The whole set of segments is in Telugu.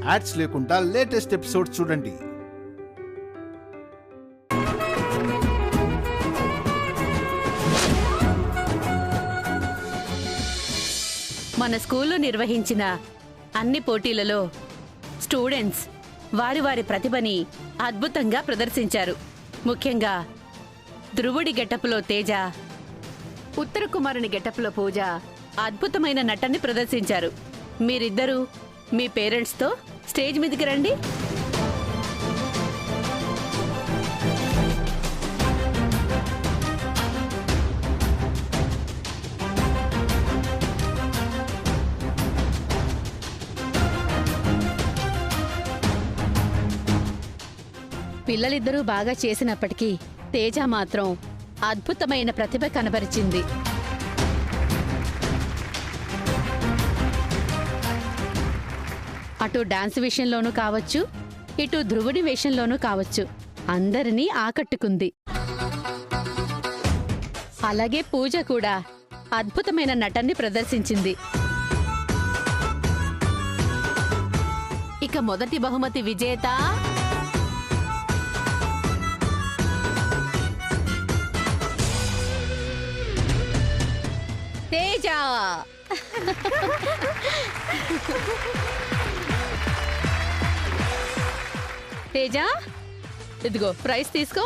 యాడ్స్ లేకుండా లేటెస్ట్ ఎపిసోడ్ చూడండి. మన స్కూల్లో నిర్వహించిన అన్ని పోటీలలో స్టూడెంట్స్ వారి వారి ప్రతిభని అద్భుతంగా ప్రదర్శించారు. ముఖ్యంగా ధ్రువుడి గెటప్లో తేజ, ఉత్తర కుమారుని గెటప్లో పూజ అద్భుతమైన నటన్ని ప్రదర్శించారు. మీరిద్దరూ మీ పేరెంట్స్తో స్టేజ్ మీదకి రండి. పిల్లలిద్దరూ బాగా చేసినప్పటికీ తేజ మాత్రం అద్భుతమైన ప్రతిభ కనబరిచింది. అటు డాన్స్ విషయంలోనూ కావచ్చు, ఇటు ధ్రువుడి వేషంలోనూ కావచ్చు, అందరినీ ఆకట్టుకుంది. అలాగే పూజ కూడా అద్భుతమైన నటన్ని ప్రదర్శించింది. ఇక మొదటి బహుమతి విజేత తేజ. తేజ, ఇదిగో ప్రైజ్ తీసుకో.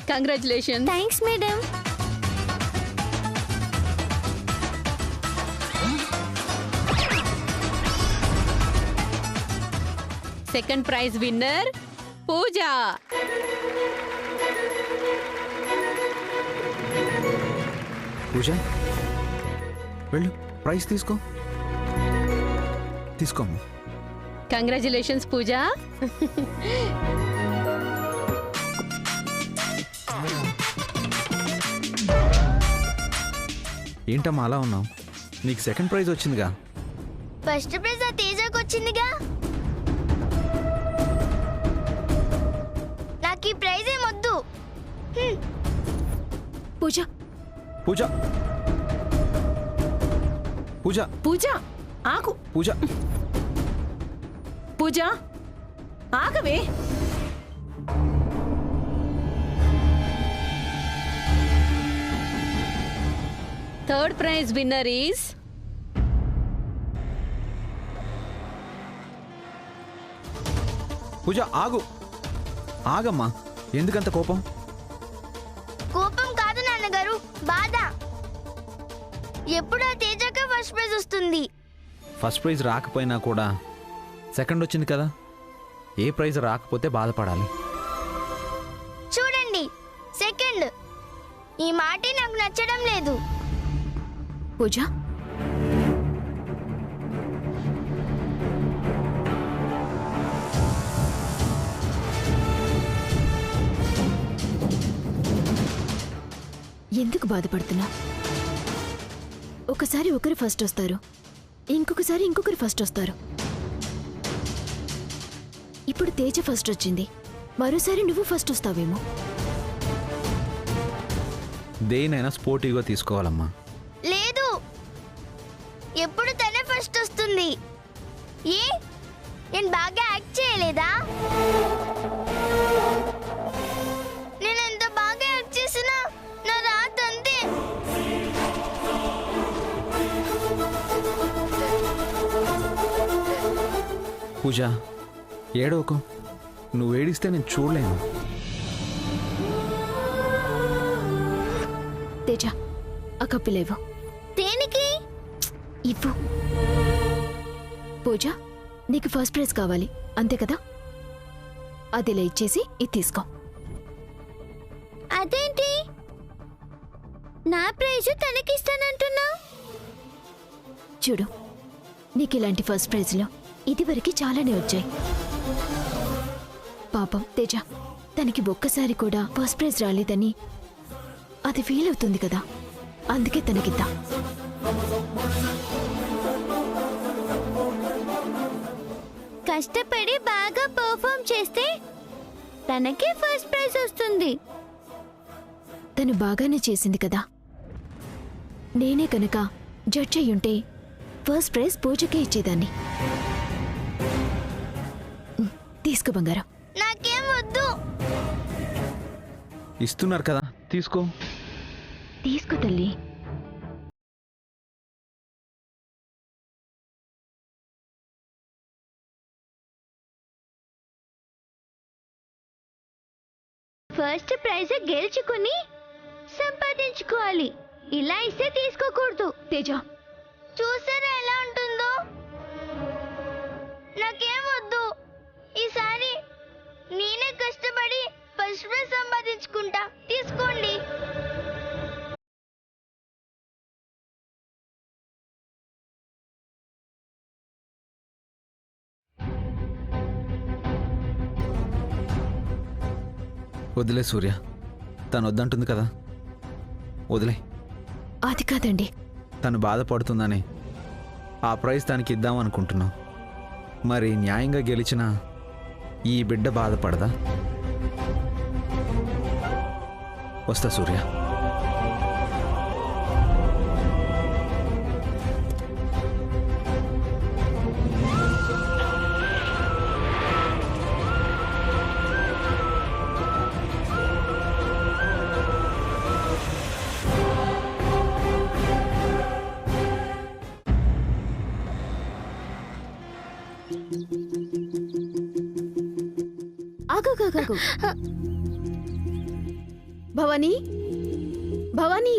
Congratulation. Thanks madam. Second prize winner Pooja. Pooja, వెళ్ళు, ప్రైజ్ తీసుకో. తీసుకోమ్మా. కంగ్రాచులేషన్స్ పూజ. ఏంటమ్మా అలా ఉన్నావు? నీకు సెకండ్ ప్రైజ్ వచ్చిందిగా. ఫస్ట్ ప్రైజ్ ఆ తేజకు వచ్చిందిగా. నాకు ఈ ప్రైజ్ ఏమొద్దు. పూజ పూజ పూజ పూజ ఆగు. పూజ పూజ ఆగవే. థర్డ్ ప్రైజ్ విన్నర్ ఈస్ పూజ. ఆగు, ఆగమ్మా. ఎందుకంత కోపం? కోపం కాదు నాన్నగారు, బాధ. ఎప్పుడు ఆ తేజకే ఫస్ట్ ప్రైజ్ వస్తుంది. ఫస్ట్ ప్రైజ్ రాకపోయినా కూడా సెకండ్ వచ్చింది కదా. ఏ ప్రైజ్ రాకపోతే బాధపడాలి. చూడండి, సెకండ్. ఈ మాటే నాకు నచ్చడం లేదు. పూజ, ఎందుకు బాధపడుతున్నా? ఒకసారి ఒకరు ఫస్ట్ వస్తారు, ఇంకొకసారి ఇంకొకరు ఫస్ట్ వస్తారు. ఇప్పుడు తేజ ఫస్ట్ వచ్చింది, మరోసారి నువ్వు ఫస్ట్ వస్తావేమో. దేనైనా స్పోర్టివ్గా తీసుకోవాలమ్మా. లేదు, ఎప్పుడు తనే ఫస్ట్ వస్తుంది. ఏ నేను బాగా యాక్ట్ చేయలేదా? నేను ఎంత బాగా యాక్ట్ చేసినా నా రాత అంతే. పూజ, ఏడవకు. నువ్వు ఏడిస్తే నేను చూడలేను. తేజ, ఆ కప్పు లేవు. దేనికి? ఇవ్వు. పూజ, నీకు ఫస్ట్ ప్రైజ్ కావాలి అంతే కదా? అదిలా ఇచ్చేసి ఇది తీసుకో. అదేంటి నా ప్రైజ్ తనకిస్తానంటున్నా? చూడు, నీకు ఇలాంటి ఫస్ట్ ప్రైజ్లో ఇదివరకు చాలానే వచ్చాయి. పాపం తేజ, తనకి ఒక్కసారి కూడా ఫస్ట్ ప్రైజ్ రాలేదని అది ఫీల్ అవుతుంది కదా, అందుకే తనకిద్దా. కష్టపడి బాగా పర్ఫామ్ చేస్తే తనకే ఫస్ట్ ప్రైజ్ వస్తుంది. తను బాగానే చేసింది కదా. నేనే కనుక జడ్జ్ అయ్యుంటే ఫస్ట్ ప్రైజ్ పూజకే ఇచ్చేదాన్ని. తీసుకో బంగారం. నాకేం వద్దు. ఇస్తున్నారు కదా, తీసుకో. తీసుకో తల్లి. ఫస్ట్ ప్రైజ్ గెలుచుకుని సంపాదించుకోవాలి. ఇలా ఇస్తే తీసుకోకూడదు. తేజ, చూసారా ఎలా ఉంటుందో? నాకేం వద్దు. ఈసారి నేనే కష్టపడి ఫస్ట్ ప్రైజ్ సంపాదించుకుంటా. తీసుకోండి. వదిలే సూర్య, తను వద్దంటుంది కదా, వదిలే. అది కాదండి. తను బాధపడుతుందని ఆ ప్రైజ్ తనకి ఇద్దామనుకుంటున్నాం. మరి న్యాయంగా గెలిచిన ఈ బిడ్డ బాధపడదా? వస్తా సూర్య. ఆగు. భవానీ, భవానీ.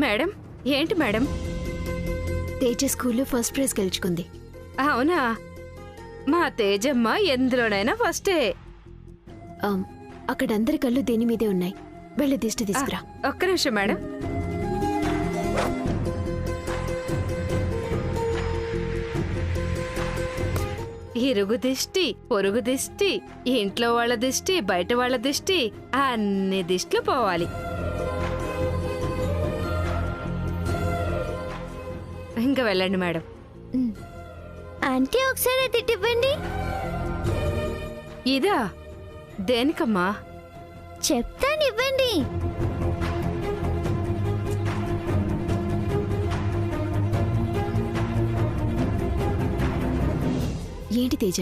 మేడం, ఏంటి మేడం? తేజ స్కూల్లో ఫస్ట్ ప్రైజ్ గెలుచుకుంది. అవునా? మా తేజమ్మ ఎందులోనైనా ఫస్టే. అక్కడ అందరి కళ్ళు దేని మీదే ఉన్నాయి. వెళ్ళి దిష్టి తీసుకురా. ఒక్క నిమిషం మేడం. ఇరుగు దిష్టి, పొరుగు దిష్టి, ఇంట్లో వాళ్ళ దిష్టి, బయట వాళ్ళ దిష్టి, అన్ని దిష్టిలు పోవాలి. ఇంకా వెళ్ళండి మేడం. ఆంటీ ఒకసారి అది ఇవ్వండి. ఇదా? దేనికమ్మా? చెప్తాను, ఇవ్వండి. ఏంటి తేజ?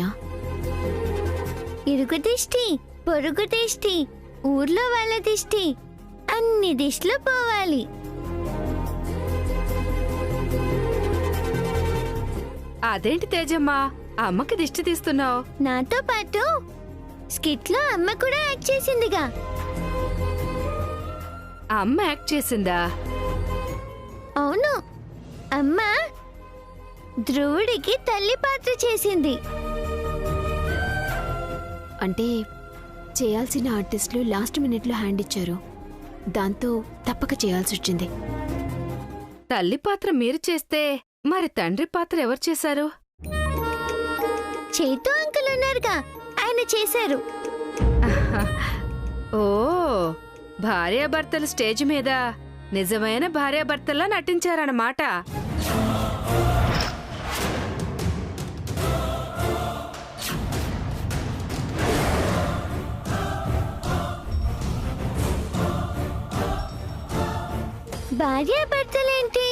ఇరుగు దిష్టి, పొరుగు దిష్టి, ఊర్లో వాళ్ళ దిష్టి, అన్ని దిష్టిలు పోవాలి. అదేంటి తేజమ్మా, అమ్మకి దిష్టి తీస్తున్నావు? నాతో పాటు స్కిట్ లో అమ్మ కూడా యాక్ట్ చేసిందిగా. అమ్మ యాక్ట్ చేసిందా? అవును, అమ్మ ధ్రువుడికి తల్లి పాత్ర చేసింది. అంటే చేయాల్సిన ఆర్టిస్టులు లాస్ట్ మినిట్లో హ్యాండ్ ఇచ్చారు. దాంతో తప్పక చేయాల్సి వచ్చింది. తల్లి పాత్ర మీరు చేస్తే మరి తండ్రి పాత్ర ఎవరు చేశారు? చేతు అంకుల్ ఉన్నారుగా, ఆయన చేశారు. ఓ, భార్యాభర్తలు స్టేజ్ మీద నిజమైన భార్యాభర్తల్లా నటించారన్నమాట. భార్యాభర్తలేంటి?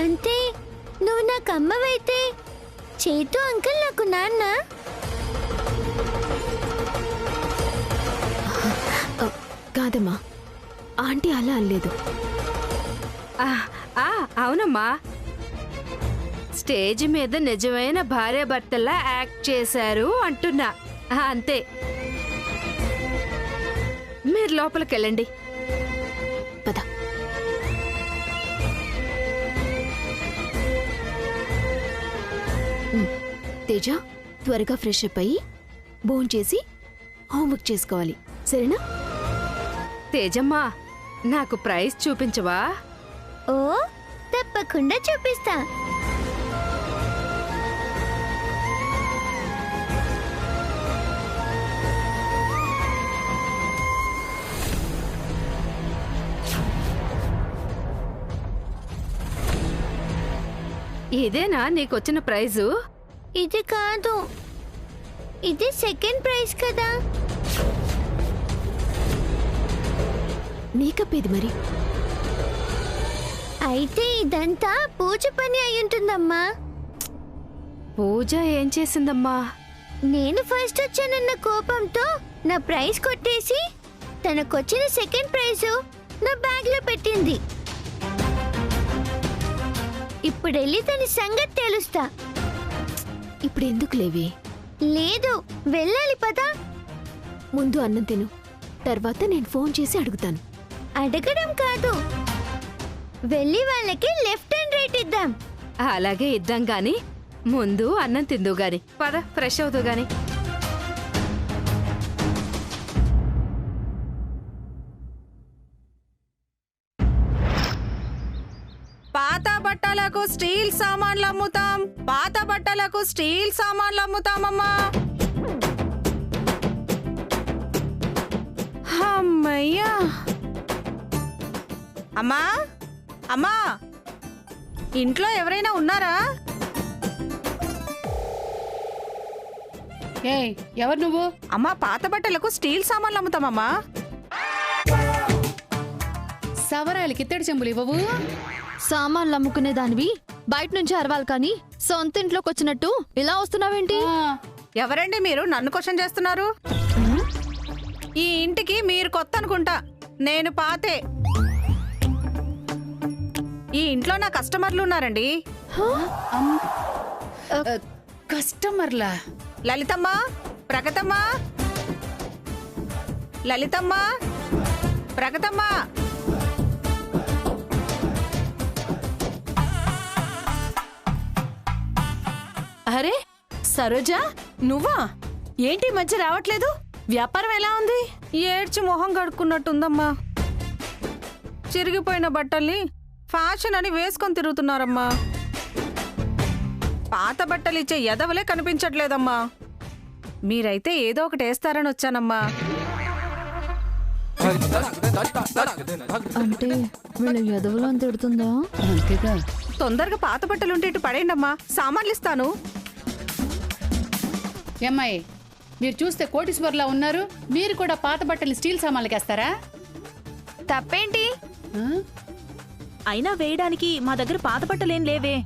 అంటే నువ్వు నాకు అమ్మవైతే చేతు అంకుల్ నాకు నాన్న. కాదమ్మా, ఆంటీ అలా అనలేదు. అవునమ్మా, స్టేజ్ మీద నిజమైన భార్యాభర్తల్లా యాక్ట్ చేశారు అంటున్నా. అంతే. మీరు లోపలికెళ్ళండి. పద. తేజ, త్వరగా ఫ్రెష్ అప్ అయ్యి భోంచేసి హోంవర్క్ చేసుకోవాలి, సరేనా? తేజమ్మా, నాకు ప్రైజ్ చూపించవా? ఓ, తప్పకుండా చూపిస్తా. ఇదేనా నీకొచ్చిన ప్రైజు? ఇది కాదు, ఇది సెకండ్ ప్రైజ్ కదా. నీకప్పేది మరి. అయితే ఇదంతా పూజ పని అయ్యుంటుందమ్మా. పూజ ఏం చేసిందమ్మా? నేను ఫస్ట్ వచ్చానన్న కోపంతో నా ప్రైజ్ కొట్టేసి తనకొచ్చిన సెకండ్ ప్రైజ్ నా బ్యాగ్ లో పెట్టింది. ఇప్పుడు వెళ్ళి తన సంగతి తెలుస్తా. ఇప్పుడు ఎందుకు లేవి? లేదు, వెళ్ళాలి పదా. ముందు అన్నం తిను, తర్వాత నేను ఫోన్ చేసి అడుగుతాను. అడగడం కాదు, వెళ్ళి వాళ్ళకి లెఫ్ట్ అండ్ రైట్ ఇద్దాం. అలాగే ఇద్దాం గాని ముందు అన్నం తిందు గాని. పద, ఫ్రెష్ అవుతూ గాని. పాత బట్టలకు స్టీల్ సామాన్లు అమ్ముతాం. పాత బట్టలకు స్టీల్ సామాన్లు అమ్ముతామమ్మా. అమ్మయ్యా. అమ్మా, అమ్మా, ఇంట్లో ఎవరైనా ఉన్నారా? ఎవరు నువ్వు? అమ్మా, పాత బట్టలకు స్టీల్ సామాన్లు అమ్ముతామమ్మా. సవరాలకి ఇత్తడి చెంబులు ఇవ్వవు? సామాన్లు అమ్ముకునే దానివి బయట నుంచి అరవాలి కానీ సొంత ఇంట్లోకి వచ్చినట్టు ఇలా వస్తున్నావేంటి? ఎవరండి మీరు నన్ను క్వశ్చన్ చేస్తున్నారు? ఈ ఇంటికి మీరు కొత్త అనుకుంటా, నేను పాతే. ఈ ఇంట్లో నా కస్టమర్లు ఉన్నారండి. కస్టమర్లా? లలితమ్మ, ప్రగతమ్మ, లలితమ్మ, ప్రగతమ్మ. అరే సరోజా, నువ్వా? ఏంటి మధ్య రావట్లేదు? వ్యాపారం ఎలా ఉంది? ఏడ్చి మొహం కడుక్కున్నట్టుందమ్మా. చిరిగిపోయిన బట్టల్ని ఫ్యాషన్ అని వేసుకొని తిరుగుతున్నారమ్మా. పాత బట్టలు ఇచ్చే ఎదవలే కనిపించట్లేదమ్మా. మీరైతే ఏదో ఒకటి వేస్తారని వచ్చానమ్మా. అంటే వీళ్ళ ఎదవలో అని తిడుతుందా? తొందరగా పాత బట్టలుంటే ఇటు పడేయండమ్మా, సామాన్లు ఇస్తాను. ఏమ్మాయి, మీరు చూస్తే కోటీశ్వర్లా ఉన్నారు, మీరు కూడా పాత బట్టలు స్టీల్ సామాన్లకి వేస్తారా? తప్పేంటి? అయినా వేయడానికి మా దగ్గర పాత బట్టలేం లేవే.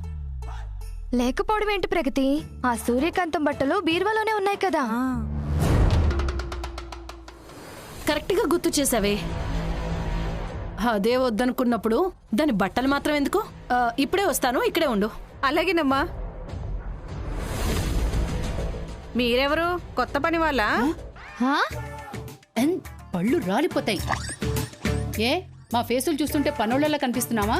లేకపోవడం ఏంటి ప్రగతి? ఆ సూర్యకాంతం బట్టలు బీరువాలోనే ఉన్నాయి కదా. కరెక్ట్ గా గుర్తు చేసావే. అదే వద్దనుకున్నప్పుడు దాని బట్టలు మాత్రం ఎందుకు? ఇప్పుడే వస్తాను, ఇక్కడే ఉండు. అలాగేనమ్మా. మీరెవరు? కొత్త పని వాళ్ళ? పళ్ళు రాలిపోతాయి. ఏ, మా ఫేసులు చూస్తుంటే పనోళ్ళలా కనిపిస్తున్నావా?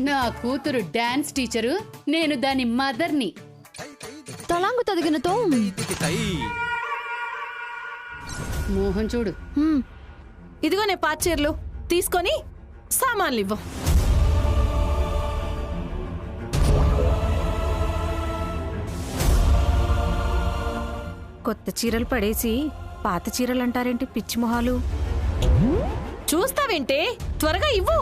నా కూతురు డాన్స్ టీచరు, నేను దాని మదర్ని. తలాంగు తదిగినతో మోహన్ చూడు. ఇదిగో నే పాత చీరలు తీసుకొని సామాన్లు ఇవ్వు. కొత్త చీరలు పడేసి పాత చీరలు అంటారేంటి పిచ్చి మొహాలు? చూస్తావేంటే, త్వరగా ఇవ్వు.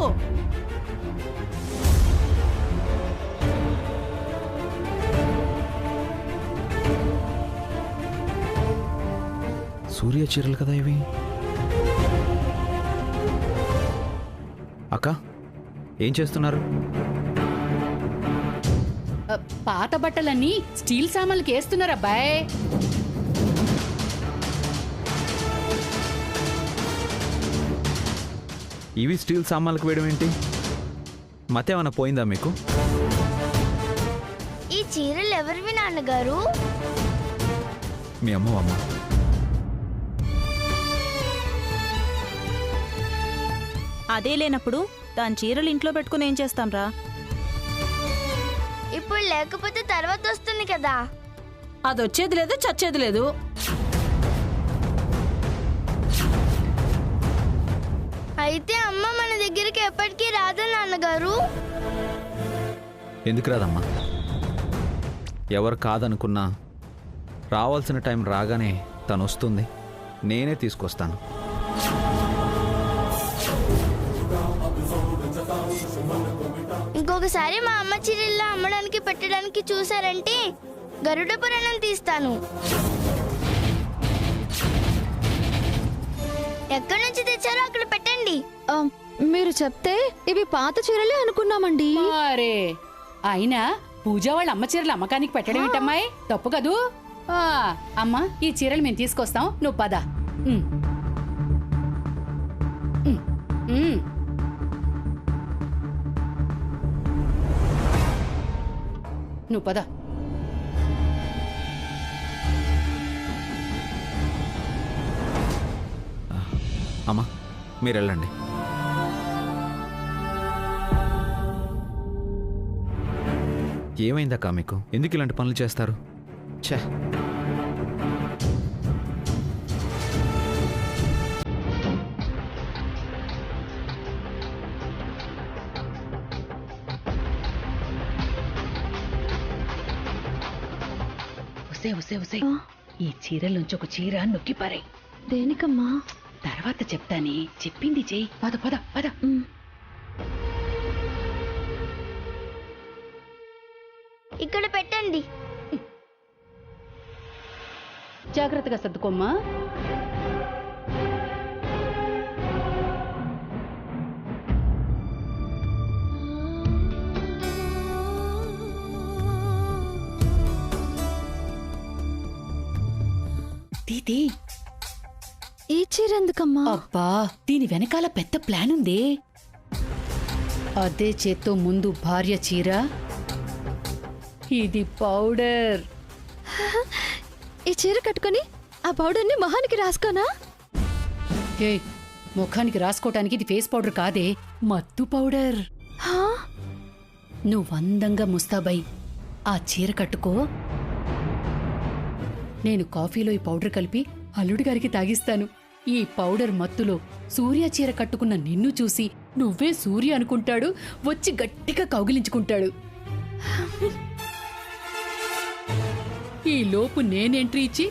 సూర్య చీరలు కదా ఇవి. అక్క, ఏం చేస్తున్నారు? పాత బట్టలన్నీ స్టీల్ సామాన్లకి వేస్తున్నారు అబ్బాయ్. ఇవి స్టీల్ సామాన్లకు వేయడం ఏంటి? మతేమన్నా పోయిందా మీకు? ఈ చీరలు ఎవరివి నాన్నగారు? మీ అమ్మ. అదే లేనప్పుడు దాని చీరలు ఇంట్లో పెట్టుకుని ఏం చేస్తాంరా? ఇప్పుడు లేకపోతే తర్వాత వస్తుంది కదా. అదొచ్చేది లేదు, చచ్చేది లేదు. అయితే అమ్మ మన దగ్గరికి ఎప్పటికీ రాదు నాన్నగారు. ఎందుకు రాదమ్మా? ఎవరు కాదనుకున్నా రావాల్సిన టైం రాగానే తను వస్తుంది, నేనే తీసుకొస్తాను. ఇంకొకసారి మా అమ్మ చీరల్లో అమ్మడానికి పెట్టడానికి చూసారంటే గరుడ పురాణం తీస్తాను. ఎక్కడి నుంచి తెచ్చారో అక్కడ పెట్టండి. మీరు చెప్తే ఇవి పాత చీరలే అనుకున్నామండి. అరే అయినా పూజ వాళ్ళ అమ్మ చీరలు అమ్మకానికి పెట్టడం ఏంటమ్మాయి? తప్పు కదూ. అమ్మా ఈ చీరలు మేము తీసుకొస్తాం, నువ్వు పద. నువ్వు పద. అమ్మా మీరు వెళ్ళండి. ఏమైందక్క మీకు? ఎందుకు ఇలాంటి పనులు చేస్తారు? ఛే, ఉసే ఈ చీరలోంచి ఒక చీర నొక్కిపారే. దేనికమ్మా? తర్వాత చెప్తానే, చెప్పింది చెయ్యి. పద పద పద. ఇక్కడ పెట్టండి. జాగ్రత్తగా సర్దుకోమ్మా. తీతి. ఈ చీర ఎందుకమ్మా? అబ్బా దీని వెనకాల పెద్ద ప్లాన్ ఉందే. అదే చేత్తో ముందు భార్య చీర, ఇది పౌడర్. ఈ చీర కట్టుకొని ఆ పౌడర్ని మొహానికి రాసుకోనా? ఏ ముఖానికి రాసుకోవటానికి ఇది ఫేస్ పౌడర్ కాదే, మత్తు పౌడర్. నువ్వు అందంగా ముస్తాబై ఆ చీర కట్టుకో. నేను కాఫీలో ఈ పౌడర్ కలిపి అల్లుడి గారికి తాగిస్తాను. ఈ పౌడర్ మత్తులో సూర్య చీర కట్టుకున్న నిన్ను చూసి నువ్వే సూర్య అనుకుంటాడు, వచ్చి గట్టిగా కౌగిలించుకుంటాడు. ఈ లోపు నేనెంట్రీ ఇచ్చి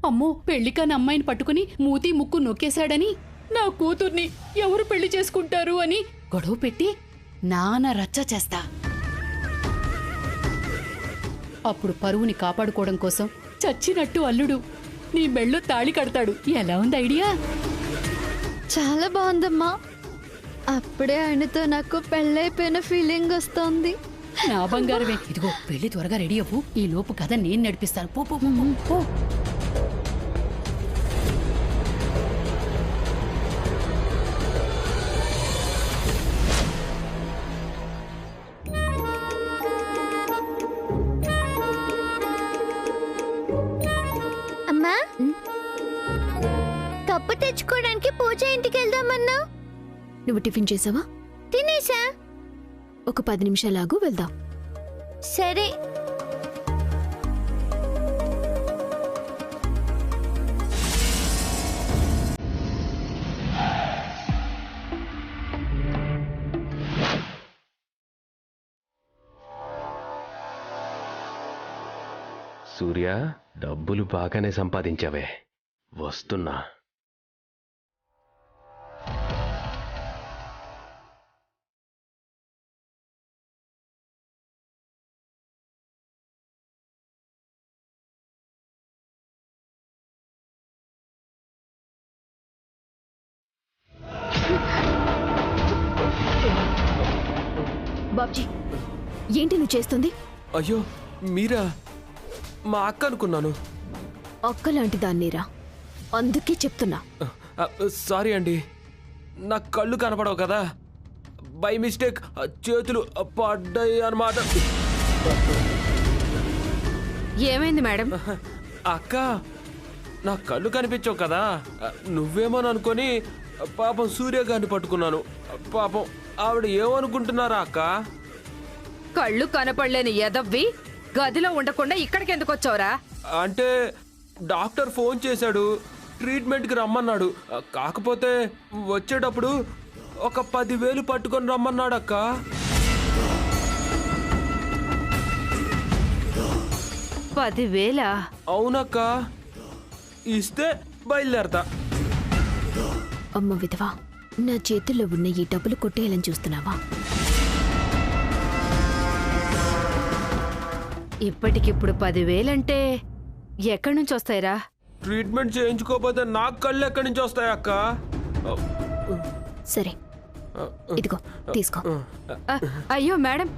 అమ్మో పెళ్లికాని అమ్మాయిని పట్టుకుని మూతి ముక్కు నొక్కేశాడని, నా కూతుర్ని ఎవరు పెళ్లి చేసుకుంటారు అని గొడవ పెట్టి నానా రచ్చ చేస్తా. అప్పుడు పరువుని కాపాడుకోవడం కోసం చచ్చినట్టు అల్లుడు నీ మెళ్ళో తాళి కడతాడు. ఎలా ఉంది ఐడియా? చాలా బాగుందమ్మా. అప్పుడే ఆయనతో నాకు పెళ్ళైపోయిన ఫీలింగ్ వస్తోంది. నా బంగారమే. ఇదిగో పెళ్లి త్వరగా రెడీ అవ్వు, ఈ లోపు కథ నేను నడిపిస్తాను. పో పో పో. అమ్మా, కప్పు తెచ్చుకోవడానికి పూజ ఇంటికి వెళ్దామన్నా. నువ్వు టిఫిన్ చేసావా? తినేసా. ఒక 10 నిమిషాలాగు వెళ్దాం. సరే. సూర్య, డబ్బులు బాగానే సంపాదించావే, వస్తున్నా. బాబ్జీ, ఏంటి నువ్వు చేస్తుంది? అయ్యో మీరా? మా అక్క అనుకున్నాను. అక్క లాంటి దాన్నిరా, అందుకే చెప్తున్నా. సారీ అండి, నా కళ్ళు కనపడవు కదా, బై మిస్టేక్ చేతులు పడ్డాయి అన్నమాట. ఏమైంది మేడం? అక్క, నా కళ్ళు కనిపించవు కదా, నువ్వేమోని అనుకొని పాపం సూర్య గారిని పట్టుకున్నాను. పాపం ఆవిడ ఏమనుకుంటున్నారా అక్క? కళ్ళు కనపడలేని ఎదవ్వి గదిలో ఉండకుండా ఇక్కడికి ఎందుకు వచ్చావురా? అంటే డాక్టర్ ఫోన్ చేశాడు, ట్రీట్మెంట్కి రమ్మన్నాడు. కాకపోతే వచ్చేటప్పుడు ఒక 10,000 పట్టుకొని రమ్మన్నాడు అక్క. 10,000? అవునక్క, ఇస్తే బయలుదేరతా. అమ్మ విధవా, నా చేతుల్లో ఉన్న ఈ డబ్బులు కొట్టేయాలని చూస్తున్నావా? ఇప్పటికిప్పుడు 10,000 అంటే ఎక్కడి నుంచి వస్తాయిరా? ట్రీట్మెంట్ చేయించుకోకపోతే నాకు కళ్ళు ఎక్కడి నుంచి వస్తాయి అక్క? సరే ఇదిగో తీసుకో. అయ్యో మేడం,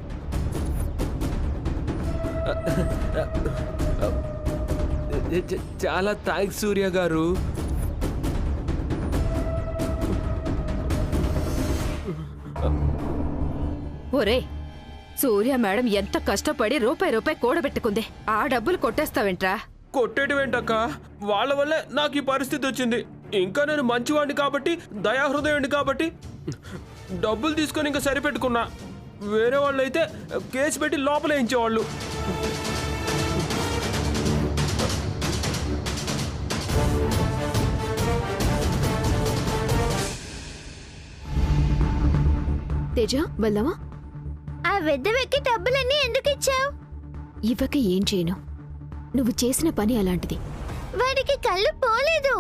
చాలా థ్యాంక్స్ సూర్య గారు. ఒరే సూర్య మేడం ఎంత కష్టపడి రూపాయి కూడబెట్టుకుంది, ఆ డబ్బులు కొట్టేస్తావేంట్రా? కొట్టేటివేంటక్క, వాళ్ళ వల్లే నాకు ఈ పరిస్థితి వచ్చింది. ఇంకా నేను మంచివాడిని కాబట్టి, దయాహృదయుడిని కాబట్టి డబ్బులు తీసుకొని ఇంకా సరిపెట్టుకున్నా. వేరే వాళ్ళు అయితే కేసు పెట్టి లోపల వేయించేవాళ్ళు. తేజ వెళ్దామా? ఆ వెద్దవెక్కి డబ్బులన్నీ ఎందుకు ఇచ్చావు? ఇవ్వక ఏం చేయను, నువ్వు చేసిన పని అలాంటిది. వాడికి కళ్ళు పోలేదు.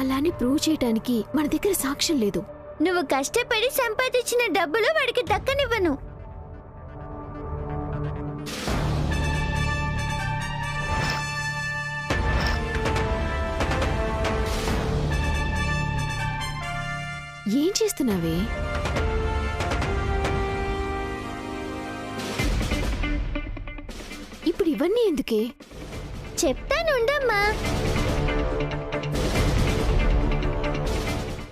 అలానే ప్రూవ్ చేయటానికి మన దగ్గర సాక్ష్యం లేదు. నువ్వు కష్టపడి సంపాదించిన డబ్బులు వాడికి దక్కనివ్వను. ఏం చేస్తున్నావే? ఇప్పుడు ఇవన్నీ ఎందుకే? చెప్తానుండమ్మా.